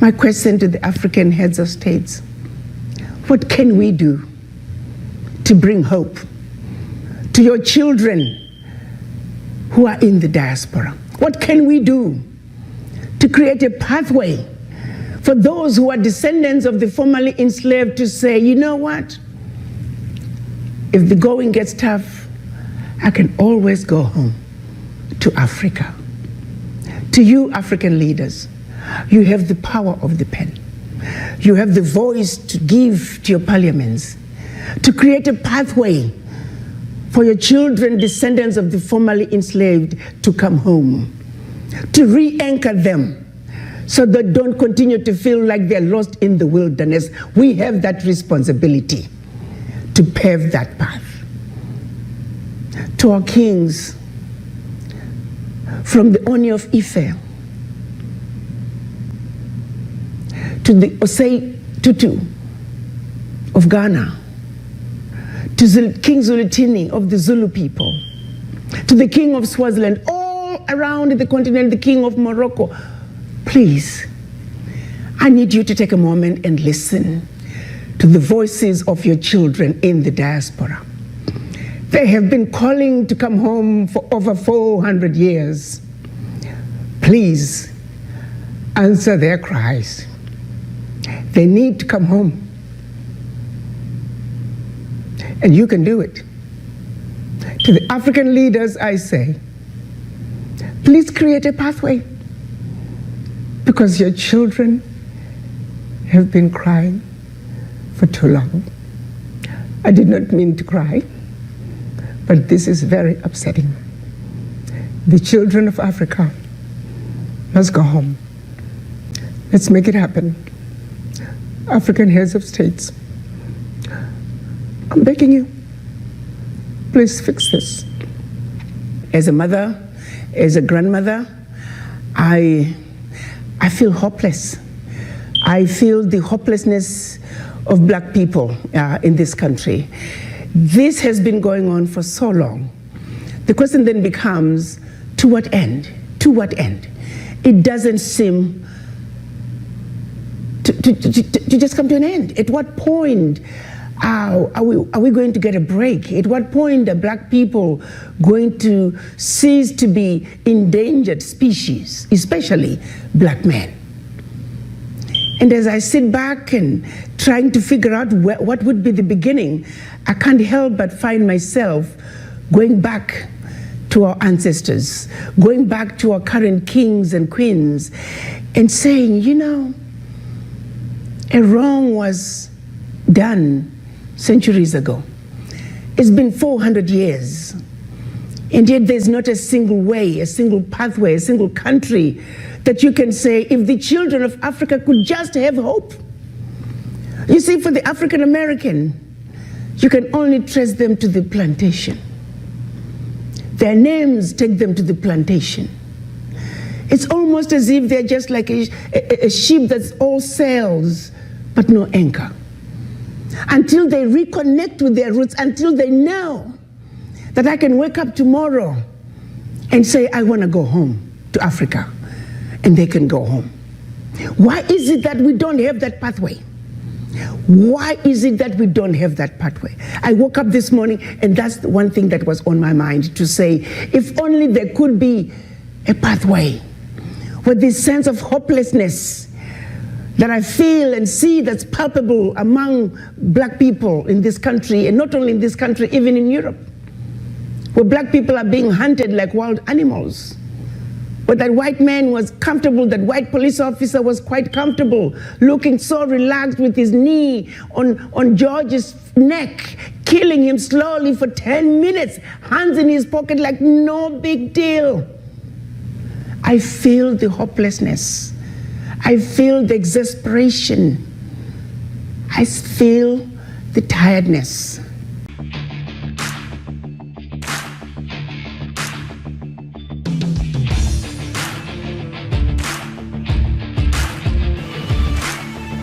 My question to the African heads of states: what can we do to bring hope to your children who are in the diaspora? What can we do to create a pathway for those who are descendants of the formerly enslaved to say, you know what? If the going gets tough, I can always go home to Africa. To you, African leaders, you have the power of the pen. You have the voice to give to your parliaments, to create a pathway for your children, descendants of the formerly enslaved, to come home, to re-anchor them so they don't continue to feel like they're lost in the wilderness. We have that responsibility to pave that path. To our kings, from the Oni of Ife to the Osei Tutu of Ghana, to King Zulutini of the Zulu people, to the King of Swaziland, all around the continent, the King of Morocco, please, I need you to take a moment and listen to the voices of your children in the diaspora. They have been calling to come home for over 400 years. Please answer their cries. They need to come home. And you can do it. To the African leaders, I say, please create a pathway, because your children have been crying for too long. I did not mean to cry, but this is very upsetting. The children of Africa must go home. Let's make it happen. African heads of states, I'm begging you, please fix this. As a mother, as a grandmother, I feel hopeless. I feel the hopelessness of Black people in this country. This has been going on for so long. The question then becomes, to what end? To what end? It doesn't seem to just come to an end. At what point are we going to get a break? At what point are Black people going to cease to be endangered species, especially Black men? And as I sit back and trying to figure out what would be the beginning, I can't help but find myself going back to our ancestors, going back to our current kings and queens, and saying, you know, a wrong was done centuries ago. It's been 400 years, and yet there's not a single way, a single pathway, a single country that you can say, if the children of Africa could just have hope. You see, for the African American, you can only trace them to the plantation. Their names take them to the plantation. It's almost as if they're just like a ship that's all sails, but no anchor. Until they reconnect with their roots, until they know that I can wake up tomorrow and say, I want to go home to Africa, and they can go home. Why is it that we don't have that pathway? Why is it that we don't have that pathway? I woke up this morning, and that's the one thing that was on my mind, to say, if only there could be a pathway where this sense of hopelessness that I feel and see that's palpable among Black people in this country, and not only in this country, even in Europe, where Black people are being hunted like wild animals, where that white man was comfortable, that white police officer was quite comfortable, looking so relaxed with his knee on George's neck, killing him slowly for 10 minutes, hands in his pocket like no big deal. I feel the hopelessness. I feel the exasperation. I feel the tiredness.